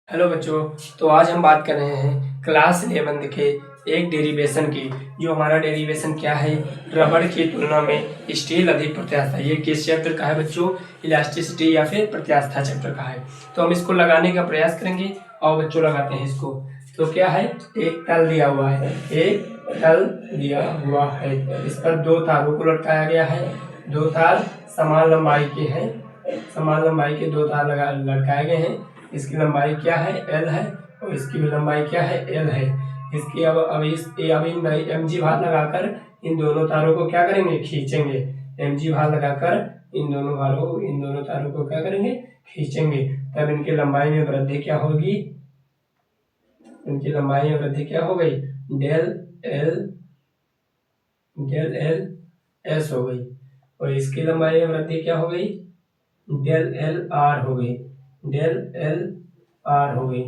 Hello बच्चों। तो आज हम बात कर रहे हैं क्लास 11 के एक डेरिवेशन की। जो हमारा डेरिवेशन क्या है, रबड़ की तुलना में स्टील अधिक प्रत्यास्था। ये किस चैप्टर का है बच्चों? इलास्टिसिटी या फिर प्रत्यास्था चैप्टर का है। तो हम इसको लगाने का प्रयास करेंगे और बच्चों लगाते हैं इसको। तो क्या है, एक तल दिया हुआ है, एक तल दिया हुआ है, इस पर दो तारों को लटकाया गया है। दो तार समान लंबाई के हैं, समान लंबाई के दो तार लटकाए गए हैं। इसकी लंबाई क्या है, एल है, और इसकी भी लंबाई क्या है, एल है। इसकी अब इन mg भार लगाकर इन दोनों तारों को क्या करेंगे, खींचेंगे। mg भार लगाकर इन दोनों तारों को क्या करेंगे, खींचेंगे। तब इनकी लंबाई में वृद्धि क्या होगी, इनकी लंबाई में वृद्धि क्या हो गई, डेल एल एस हो गई। और इसकी लंबाई में वृद्धि क्या हो गई, डेल एल आर हो गई, डेल एल आर हो गई।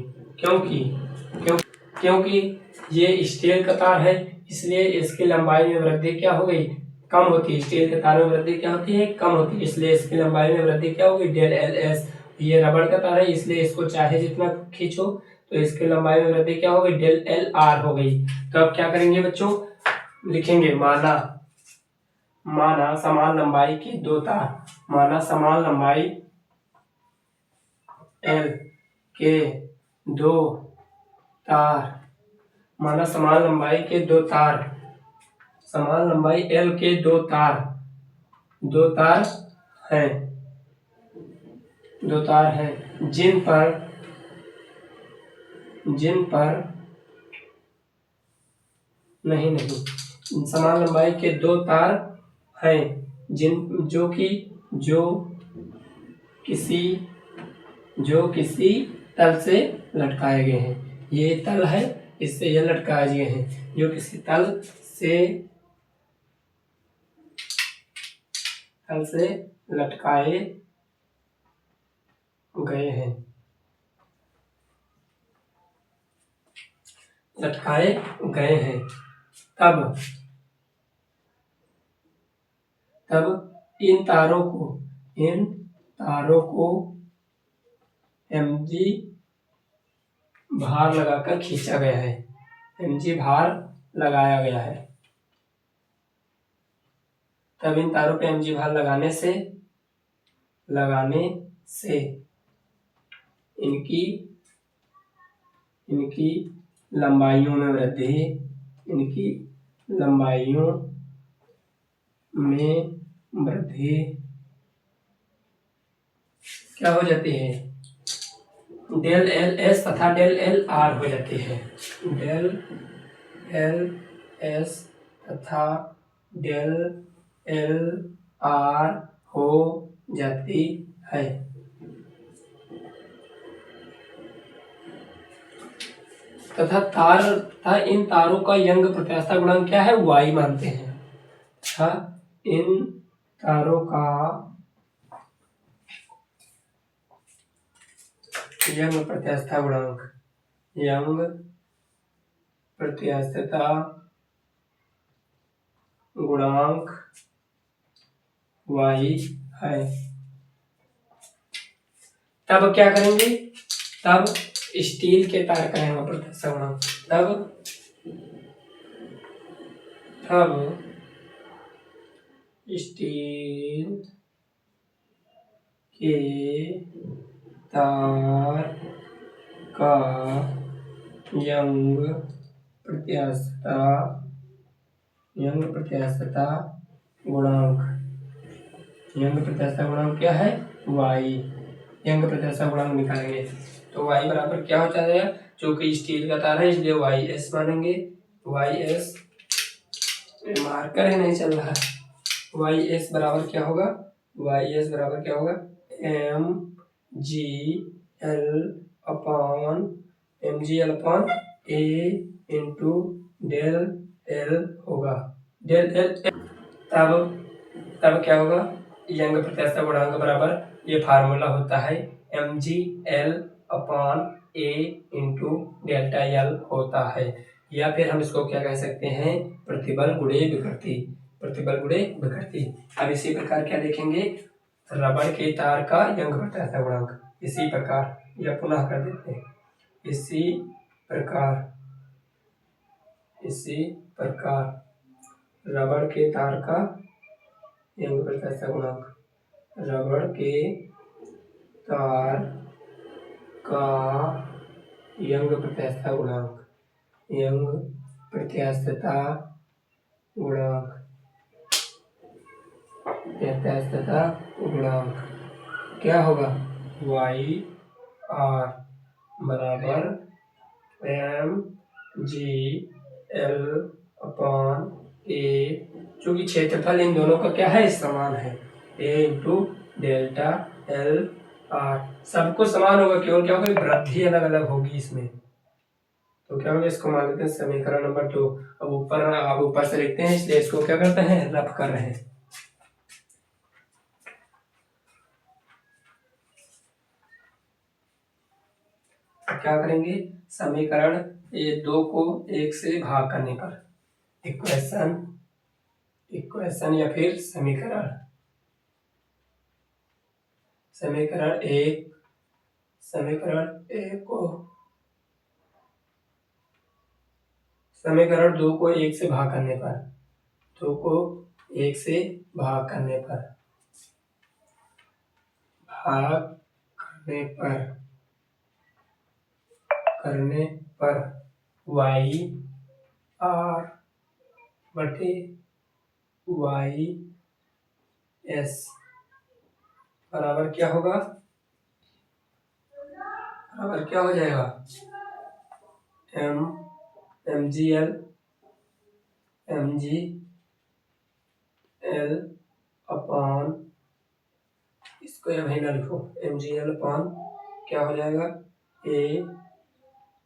क्योंकि ये स्टील का तार है, इसलिए इसकी लंबाई में वृद्धि क्या हो गई, कम होती है। स्टील के तार में वृद्धि क्या होती है, कम होती है, इसलिए इसकी लंबाई में वृद्धि क्या होगी, डेल एल एस। ये रबड़ का तार है, इसलिए इसको चाहे जितना खींचो तो इसकी लंबाई में वृद्धि क्या होगी, डेल एल आर हो गई। तो अब क्या करेंगे बच्चों, लिखेंगे माना समान लंबाई के दो तार, माना समान लंबाई एल के दो तार, माना समान लंबाई के दो तार, समान लंबाई एल के दो तार हैं, दो तार हैं, जिन पर नहीं समान लंबाई के दो तार हैं, जो किसी तल से लटकाए गए हैं। ये तल है, इससे ये लटकाए गए हैं, जो किसी तल से लटकाए गए हैं, तब इन तारों को mg भार लगाकर खींचा गया है, mg भार लगाया गया है। तब इन तारों पे mg भार लगाने से इनकी लंबाइयों में वृद्धि क्या हो जाती है, डेल एल एस तथा डेल एल आर हो जाती है। डेल एल एस तथा डेल एल आर हो जाती है। तथा इन तारों का यंग प्रत्यास्था गुणांक क्या है, y मानते हैं। तथा इन तारों का यंग प्रत्यास्था गुणांक y है। तब क्या करेंगे, तब स्टील के तार का यंग प्रत्यास्था गुणांक, तब स्टील के तार का यंग प्रत्यास्थता गुणांक क्या है, y। यंग प्रत्यास्थता गुणांक निकालेंगे तो y बराबर क्या हो जाएगा, जो कि स्टील का तार है इसलिए ys मानेंगे। ys मार्कर है नहीं चल रहा है, ys बराबर क्या होगा, mgl upon a into del L होगा, डेल एल। तब क्या होगा, यंग प्रत्यास्था गुणांक बराबर, ये फार्मूला होता है mgl upon a into delta L होता है। या फिर हम इसको क्या कह सकते हैं, प्रतिबल गुणे विकृति। अब इसी प्रकार क्या देखेंगे, रबड़ के तार का यंग प्रत्यास्था गुणांक। इसी प्रकार यह पुनः कर देते हैं। इसी प्रकार रबड़ के तार का यंग प्रत्यास्थता गुणांक, रबड़ के तार का यंग प्रत्यास्थता गुणांक, यंग प्रत्यास्थता गुणांक क्या होगा? वाई आर बराबर mgl/a, चूंकि क्षेत्रफल इन दोनों का क्या है? समान है। a into delta L R, सबको समान होगा, केवल क्या होगा? वृद्धि अलग अलग होगी इसमें। तो क्या होगा? इसको मान लेते हैं समीकरण नंबर 2। अब ऊपर से लिखते हैं, इसलिए इसको क्या करते हैं? रफ कर रहे हैं। क्या करेंगे? समीकरण ये 2 को 1 से भाग करने पर इक्वेशन या फिर समीकरण 1 को समीकरण 2 को 1 से भाग करने पर 2 को 1 से भाग करने पर वाई आर बटे वाई एस बराबर क्या होगा? बराबर क्या हो जाएगा? mgl अपॉन, इसको या भाई ना लिखो, mgl अपॉन क्या हो जाएगा? a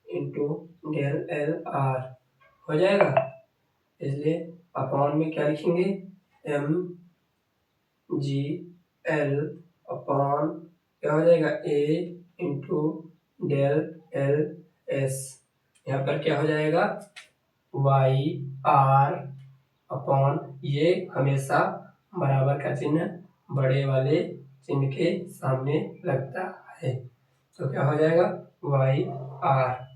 into del L R हो जाएगा। इसलिए अपॉन में क्या लिखेंगे? mgl अपॉन क्या हो जाएगा? a into del L S, यहाँ पर क्या हो जाएगा? वाई आर अपॉन, ये हमेशा बराबर का चिन्ह बड़े वाले चिन्ह के सामने लगता है, तो क्या हो जाएगा? Y R.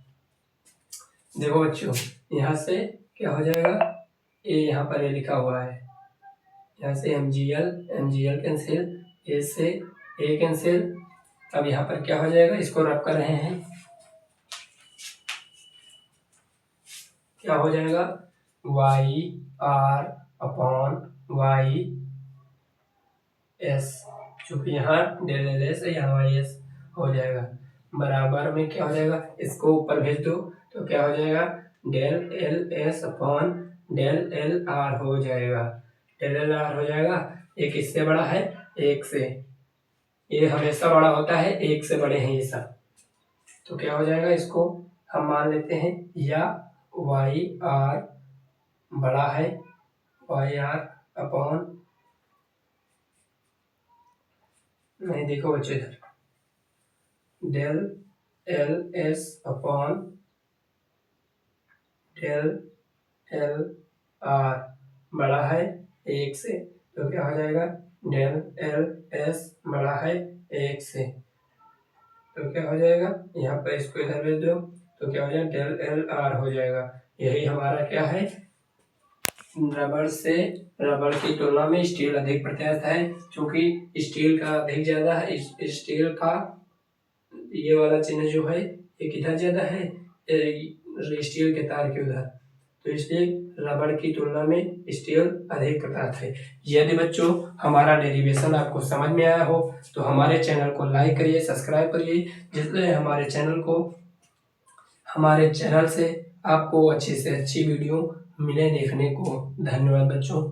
देखो बच्चों, यहाँ से क्या हो जाएगा? ए यहाँ पर ए लिखा हुआ है, यहाँ से mgl कैंसिल, ए से ए कैंसिल। अब यहाँ पर क्या हो जाएगा? इसको रब कर रहे हैं, क्या हो जाएगा? Y R upon Y S, चूंकि यहाँ डेल एल एस है, यहाँ वाई एस हो जाएगा। बराबर में क्या हो जाएगा? इसको ऊपर भेज दो तो क्या हो जाएगा? Del L S upon del L R हो जाएगा। डेल एल आर हो जाएगा। एक इससे बड़ा है, एक से, ये हमेशा बड़ा होता है, एक से बड़े हैं ये सब, तो क्या हो जाएगा? इसको हम मान लेते हैं या वाई आर बड़ा है, वाई आर अपॉन, नहीं देखो बच्चों इधर, del L S upon del L R बड़ा है एक से, तो क्या हो जाएगा? डेल एल एस बड़ा है एक से, तो क्या हो जाएगा? यहाँ पर इसको इधर भेज दो तो क्या हो जाएगा? डेल एल आर हो जाएगा। यही हमारा क्या है? रबड़ की तुलना में स्टील अधिक प्रत्यास्थ है, क्योंकि स्टील का अधिक ज्यादा है, स्टील का ये वाला चिन्ह जो है ये किधर ज्यादा है? स्टील के तार के उधर, तो इसलिए रबड़ की तुलना में स्टील अधिक प्रत्यास्थ है। यदि बच्चों हमारा डेरिवेशन आपको समझ में आया हो तो हमारे चैनल को लाइक करिए, सब्सक्राइब करिए, जिससे हमारे चैनल से आपको अच्छी से अच्छी वीडियो मिले देखने को। धन्यवाद बच्चों।